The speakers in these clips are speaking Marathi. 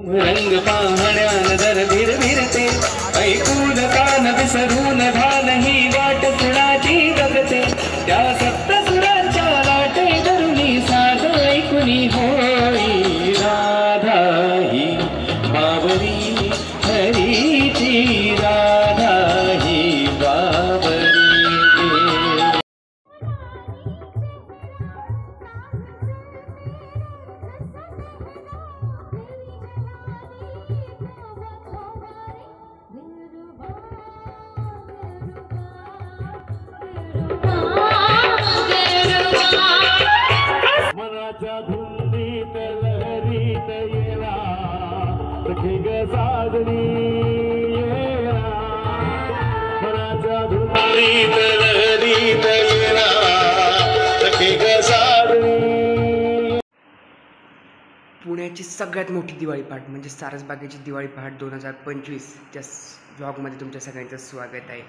रंग पाहण्यान दर धीर धीरते ऐकून कान विसरून भान ही वाट कुणाची बघते त्या सप्तसुरांच्या लाटे धरुणी साध ऐकुनी होई राधा ही बाबरी हरीची राधा ही बाबरी. मनाच्या धुंदीत लहरीत येला सखी ग साजणी येला मनाच्या धुंदीत लहरीत येला सखी ग साजणी. पुण्याची सगळ्यात मोठी दिवाळी पहाट म्हणजे सारसबागेची दिवाळी पहाट 2025च्या व्लॉगमध्ये तुमच्या सगळ्यांचं स्वागत आहे.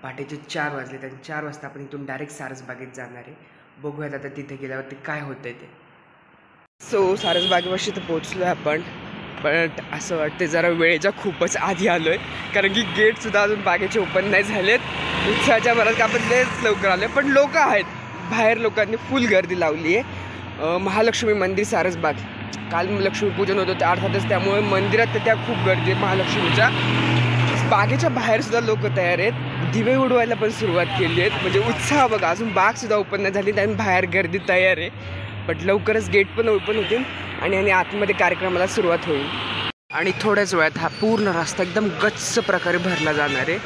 पहाटेचे 4 वाजले आणि 4 वाजता आपण इथून डायरेक्ट सारसबागेत जाणार आहे. बघूयात आता तिथे गेल्यावरती काय होतंय ते. सो सारसबागेपाशी तर पोहोचलो आहे आपण, पण असं वाटतं जरा वेळेच्या खूपच आधी आलो आहे, कारण की गेटसुद्धा अजून बागेचे ओपन नाही झालेत. उत्साहाच्या भरात का आपण तेच लवकर आलो आहे, पण लोक आहेत बाहेर, लोकांनी फुल गर्दी लावली आहे. महालक्ष्मी मंदिर सारसबाग, काल लक्ष्मीपूजन होतं अर्थातच, त्यामुळे मंदिरात तर त्या खूप गर्दी आहे महालक्ष्मीच्या. बागेच्या बाहेरसुद्धा लोक तयार आहेत, दिवे उडवायला पण सुरुवात केली आहेत. म्हणजे उत्साह बघा, अजून बागसुद्धा ओपन नाही झाली आणि बाहेर गर्दी तयार आहे. बट लवकरच गेट पण ओपन होतील आणि आतमध्ये कार्यक्रमाला सुरुवात होईल. आणि थोड्याच वेळात हा पूर्ण रस्ता एकदम गच्च प्रकारे भरला जाणार आहे.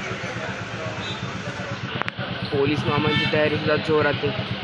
पोलीस मामांची तयारीसुद्धा जोरात आहे.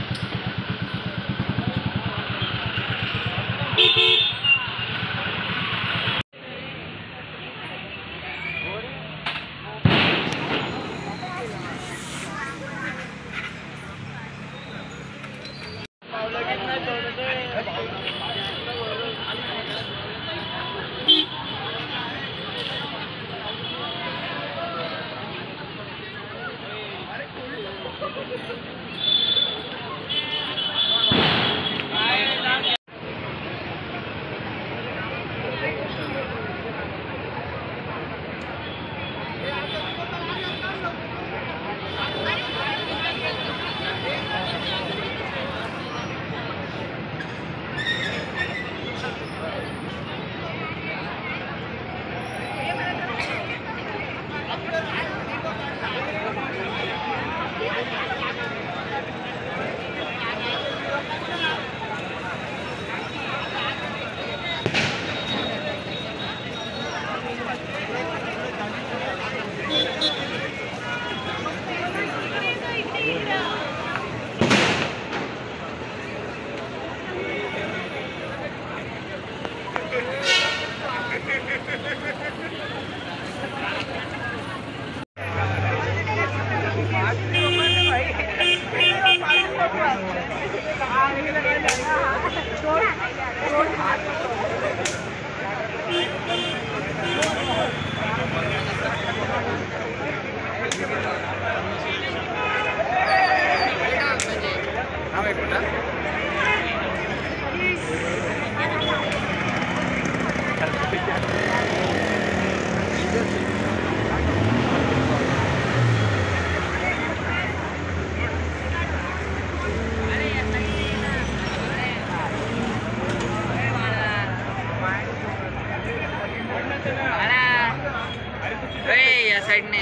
या साईडने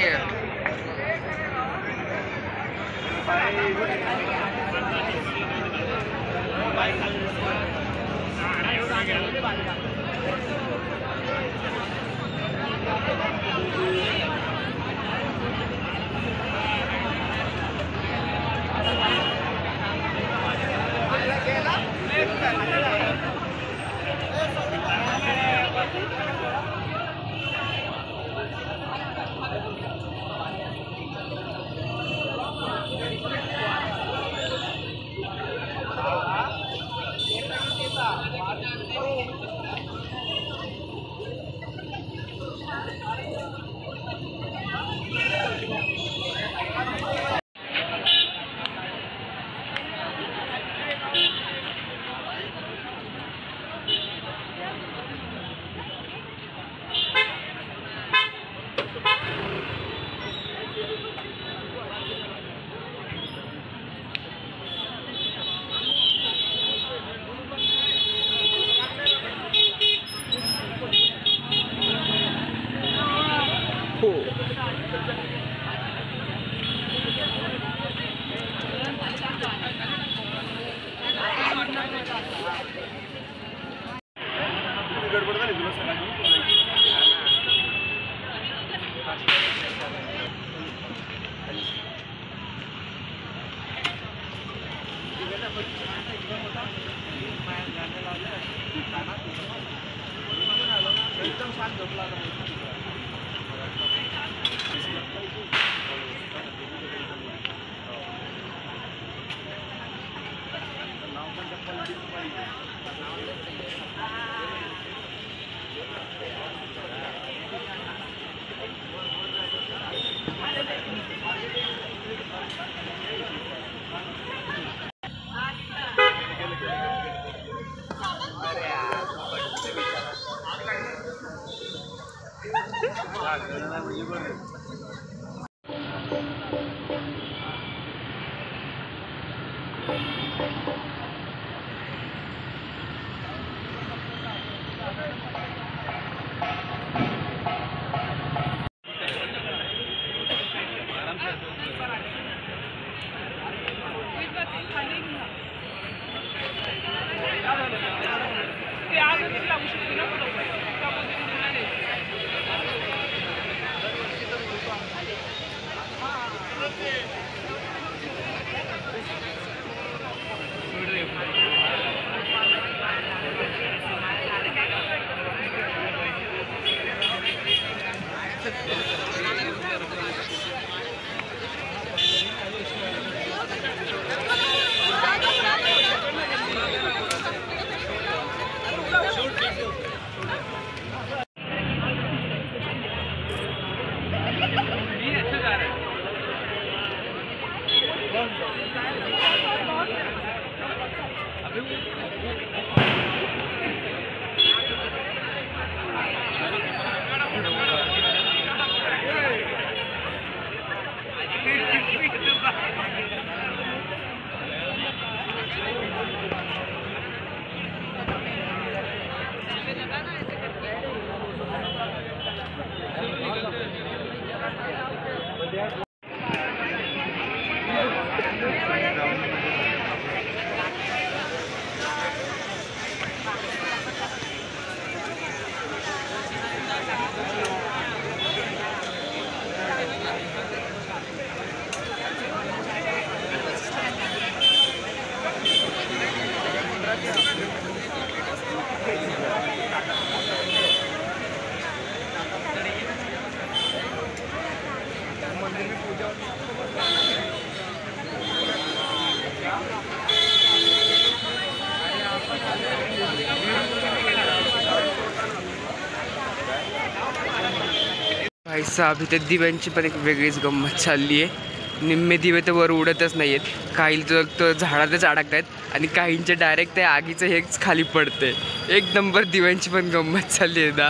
भाई साहब इथे दिव्यांची पण एक वेगळीच गंमत चालली आहे। निम्मे दिवे तर वर उडतच नाही आहेत, काही तर झाडातच अडकत आहेत आणि काहींचे डायरेक्ट ते आगीचं हेच खाली पडते। एक नंबर दिव्यांची पण गंमत चालली आहे ना,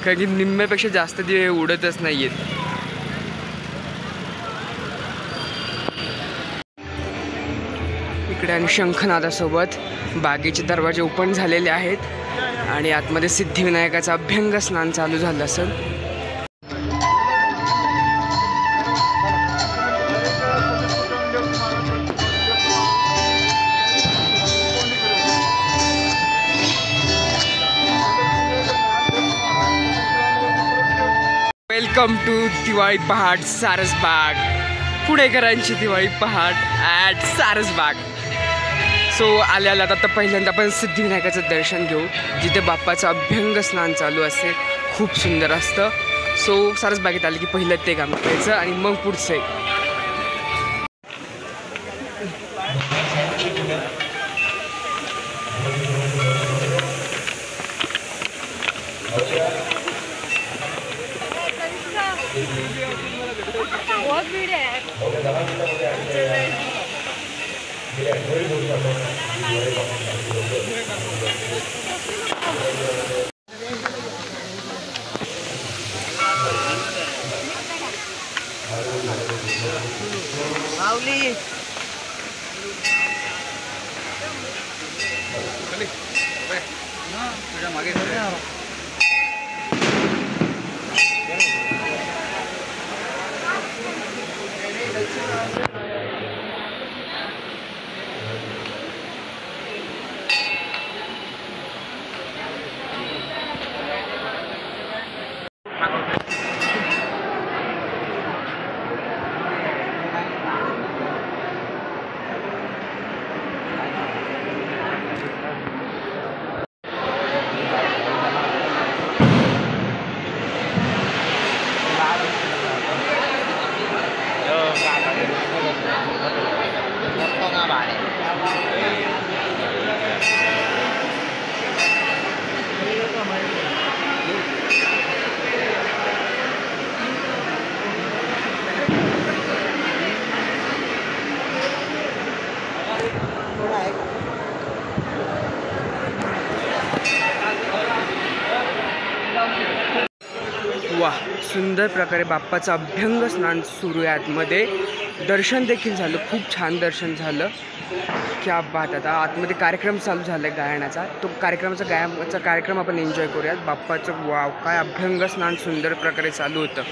कारण की निम्म्यापेक्षा जास्त दिवे उडतच नाही आहेत। इकडे आणि शंखनादासोबत बागेचे दरवाजे ओपन झालेले आहेत आणि आतमध्ये सिद्धिविनायकाचं अभ्यंग स्नान चालू झालं असेल। वेलकम टू दिवाळी पहाट सारसबाग, पुणेकरांची दिवाळी पहाट ॲट सारसबाग. सो आल्या आता पहिल्यांदा आपण सिद्धिविनायकाचं दर्शन घेऊ, जिथे बाप्पाचं अभ्यंग स्नान चालू असते. खूप सुंदर असतं. सो सारसबागेत आलं की पहिलं ते काम करायचं आणि मग पुढचं एक. बहुत भीड़ है. माऊली मागे वाह, सुंदर प्रकारे बाप्पाचं अभ्यंग स्नान सुरू आहे. आतमध्ये दर्शन देखील झालं, खूप छान दर्शन झालं. क्या बात. आता आतमध्ये कार्यक्रम चालू झाला आहे गायनाचा. तो गायनाचा कार्यक्रम आपण एन्जॉय करूयात. बाप्पाचं वाव, काय अभ्यंग स्नान सुंदर प्रकारे चालू होतं.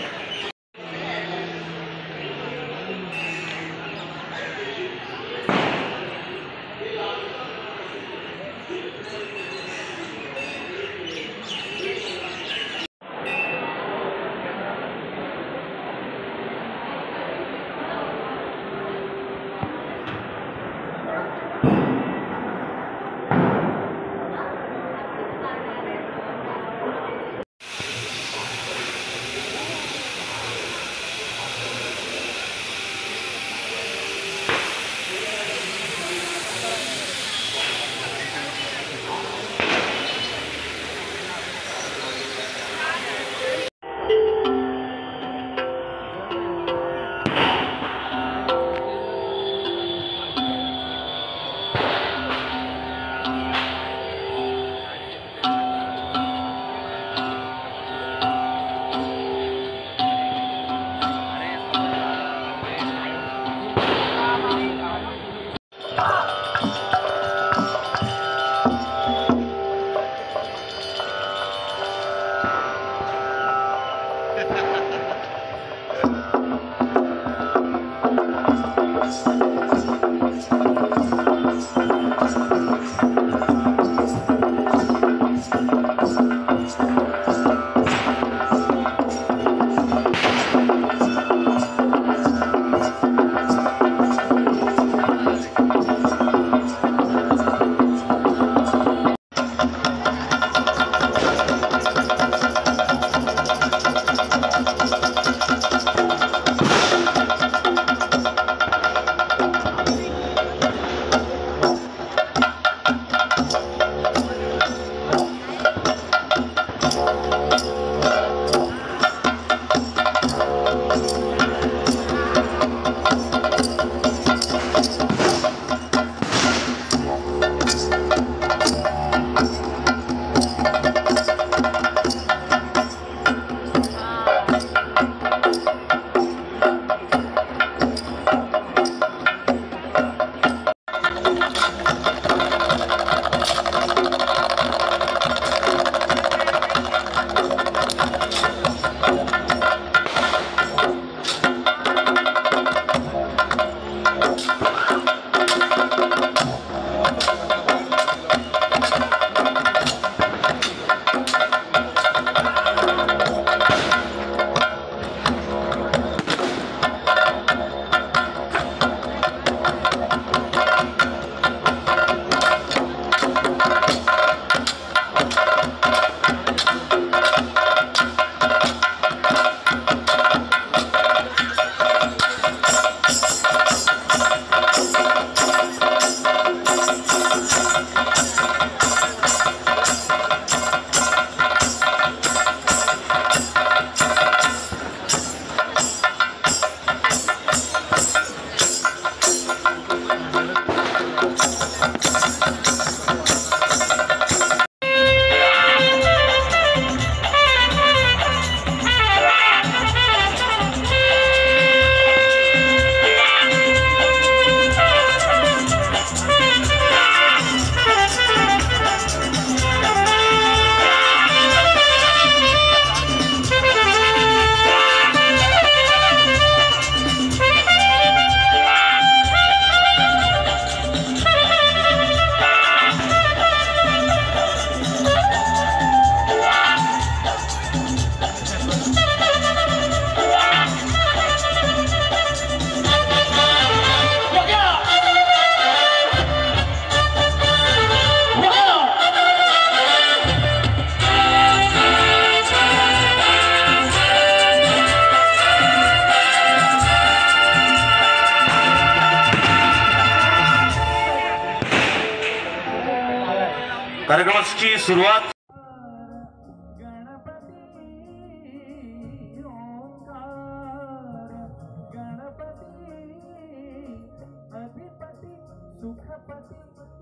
कार्यक्रमाची सुरुवात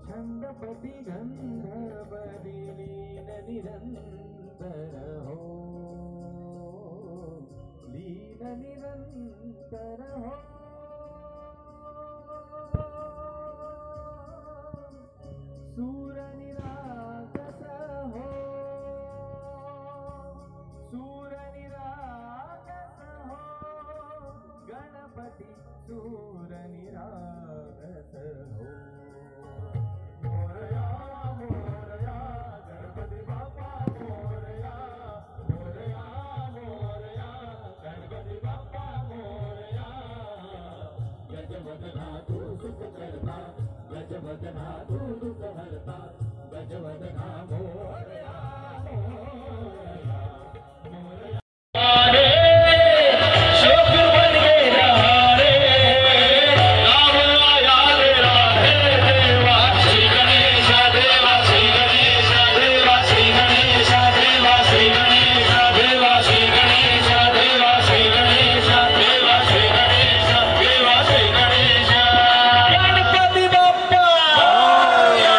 छंदपति गंधर्वदी लीन निरंतर हो, लीन निरंतर हो। सूर निरागस हो, सूर निरागस हो, गणपति सूर निरागस हो। मोरया मोरया गणपति बाप्पा मोरया, मोरया मोरया गणपति बाप्पा मोरया। गजवदना तू सुख करता, गजवदना तू दुख हरता, गजवदना मोरया मोरया मोरया। शोक बन गया रे, राम आया तेरा है देवा। श्री गणेश देवा, श्री गणेश देवा, श्री गणेश देवा, श्री गणेश देवा, श्री गणेश देवा, श्री गणेश देवा, श्री गणेश देवा, श्री गणेश। गणपति बाप्पा मोरया,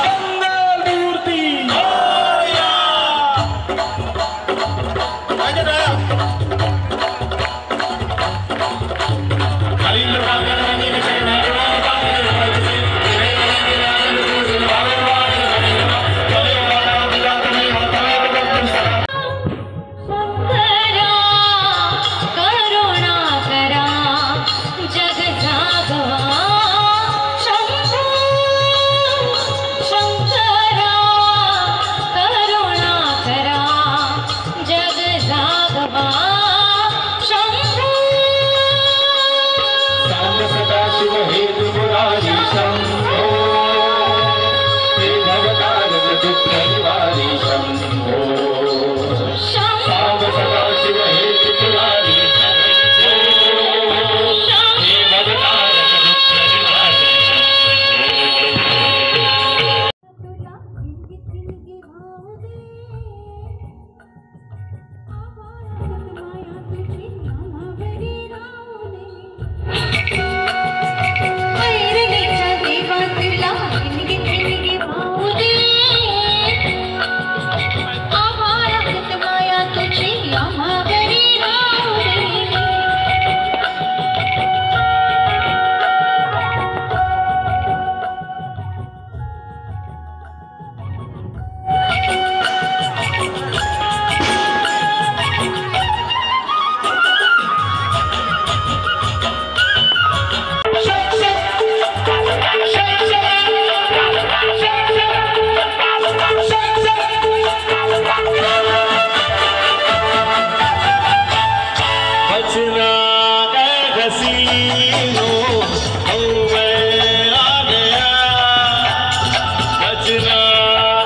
मंगल मूर्ति मोरया। शंकरा करुणा करा जग जागवा शंभो, शंकरा करुणा करा जग जागवा शंभो। सांब सदाशिव हेतु मुरारी शंभो, हे भवतारक दुःख निवारी शंभो। सांब सदाशिव हेतु मुरारी शंभो, हे भवतारक दुःख निवारी शंभो। तुला तिनगी तिनगी भाव दे, आभाळात माया तुझी नामावरी राहू दे। ऐरणीच्या देवा तुला तिनगी तिनगी भाव दे, आभाळात माया तुझी नामावरी राहू दे। बचना है हसीनो, ओ मैं आ गया। बचना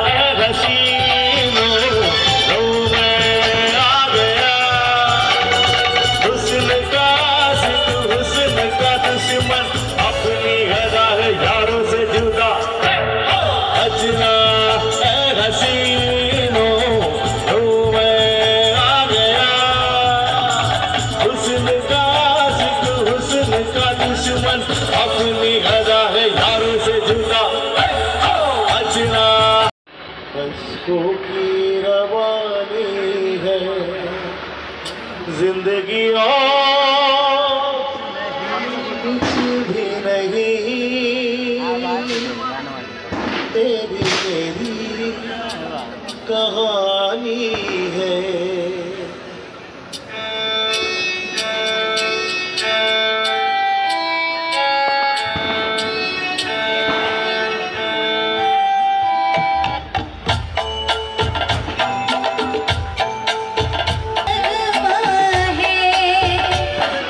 है हसीनो, ओ मैं आ गया। हुस्न का सिद्ध, हुस्न का दुश्मन, अपनी गदा है यारों से जुदा। बचना है हसीनो, ओ मैं आ गया। हुस्न का सिद्ध, हुस्न का दुश्मन, अपनी गदा है यारों से जुदा। अचना बसों की रवानी है जिंदगी और कुछ भी नहीं, तेरी मेरी कहानी है। है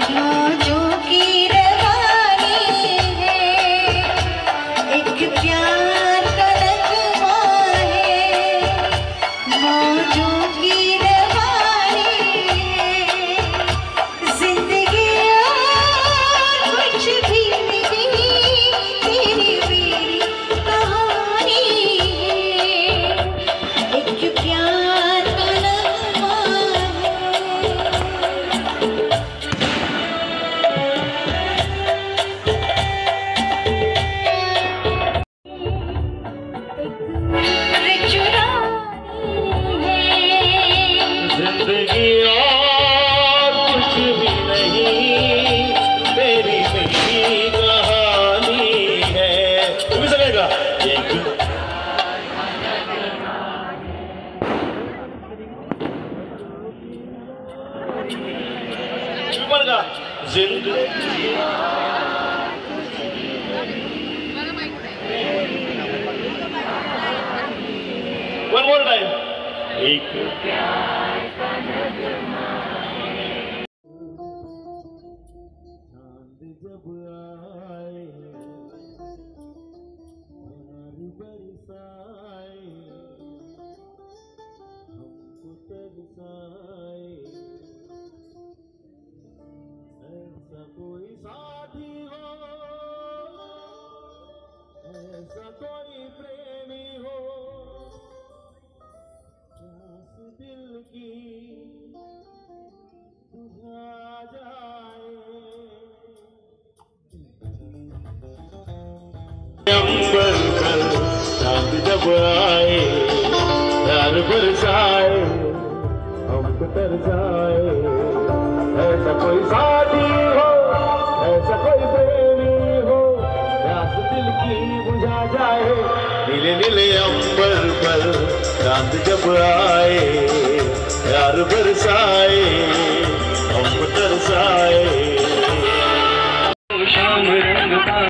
तुम्ही पण का जिंदगी वन मोर टाइम एक चांद जब आए प्यार बरसाए हमको तरसाए ऐसा कोई साथी हो ऐसा कोई प्रेमी हो प्यास दिल की बुझा जाए अंबर पर चांद जब आए प्यार बरसाए हमको तरसाए ऐसा कोई साथी हो ऐसा कोई प्रेमी हो प्यास दिल की बुझा जाए नीले नीले अंबर पर चांद जब आए प्यार बरसाए हमको तरसाए शाम रंगता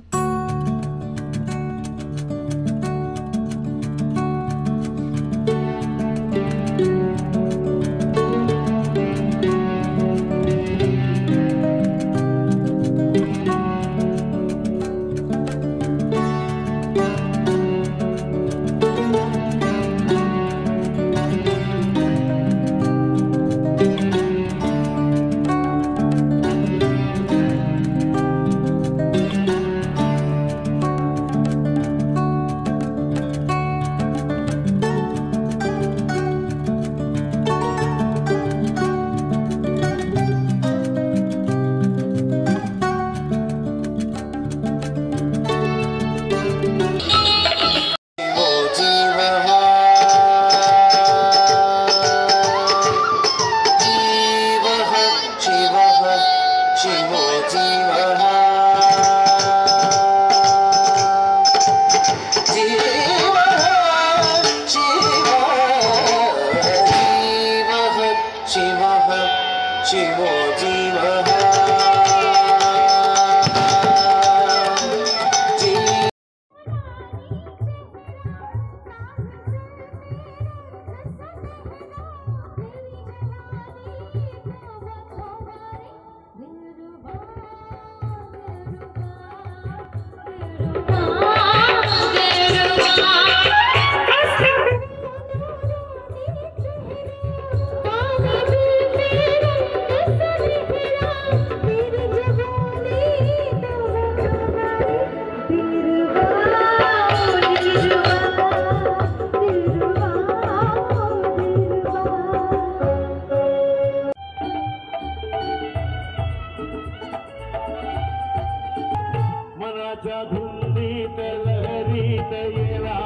मनाच्या धुंदीत लहरीत येला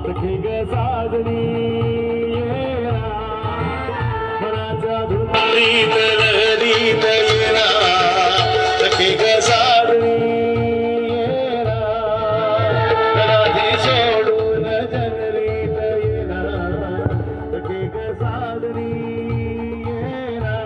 सखी ग साजणी येला मनाच्या धुंदीत लहरीत येला सखी ग साजणी येला राधी सोडून जनरीत येला सखी ग साजणी येला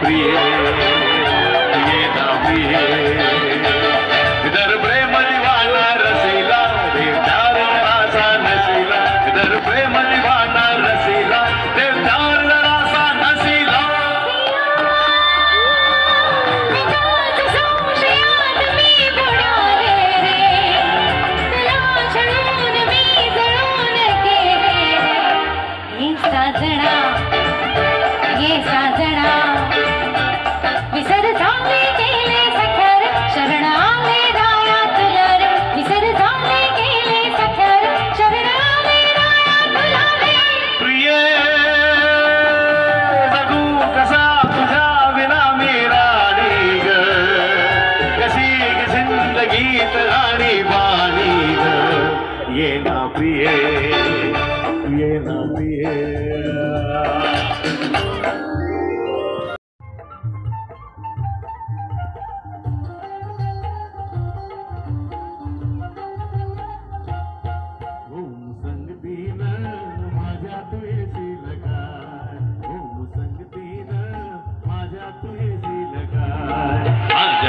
प्रिय ये ना प्रिय इधर प्रेम दीवाना रसीला देवदार रासा नसीला इधर प्रेम दीवाना रसीला देवदार रासा नसीला ये साजना विसर जावे गेले सखर ना प्रिय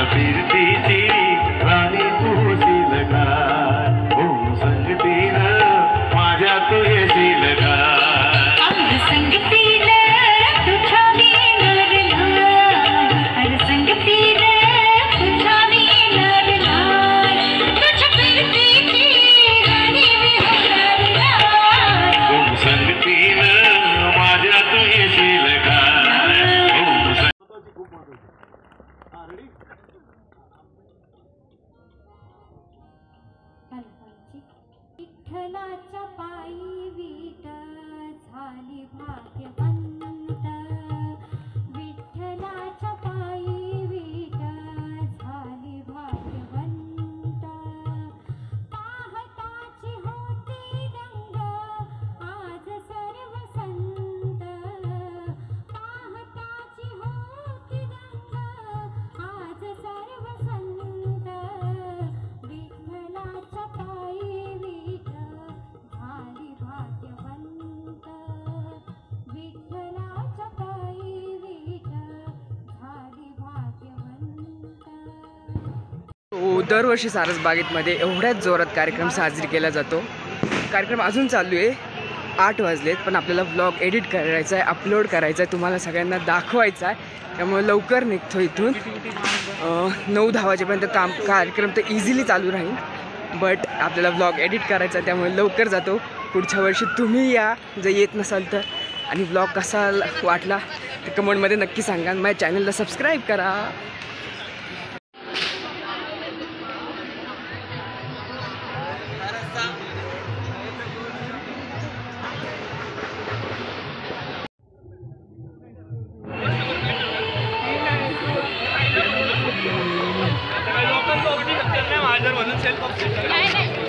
फिरतीची राणी तू येशील काय हो संगतीनं माझ्या तू येशील काय अंग संगतीला तुझ्या विणारला अंग संगतीला तुझ्या विणारला तुझ्या फिरतीची राणी मी होणार हो संगतीनं माझ्या तू येशील काय हो विठ्ठलाच्या पायी विट झाली भाग्यवंत विठ्ठलाच्या पायी विट झाली भाग्यवंत पाहताची होती रंग आज सर्व संत पाहताची होती रंग आज सर्व संत विठ्ठलाच्या पायी विट झाली भाग्यवंत विठ्ठलाच्या पायी विट झाली भाग्यवंत दरवर्षी सारसबागेतमध्ये एवढ्याच जोरात कार्यक्रम साजरी केला जातो. कार्यक्रम अजून चालू आहे. 8 वाजलेत पण आपल्याला व्लॉग एडिट करायचा आहे, अपलोड करायचा आहे, तुम्हाला सगळ्यांना दाखवायचा आहे. त्यामुळे लवकर निघतो इथून. 9-10 वाजेपर्यंत कार्यक्रम तर इझिली चालू राहील. बट आपल्याला व्लॉग एडिट करायचा आहे त्यामुळे लवकर जातो. पुढच्या वर्षी तुम्ही या जर येत नसाल तर. आणि व्लॉग कसा वाटला ते कमेंटमध्ये नक्की सांगा. माझ्या चॅनलला सबस्क्राईब करा. म्हणून सेल्फ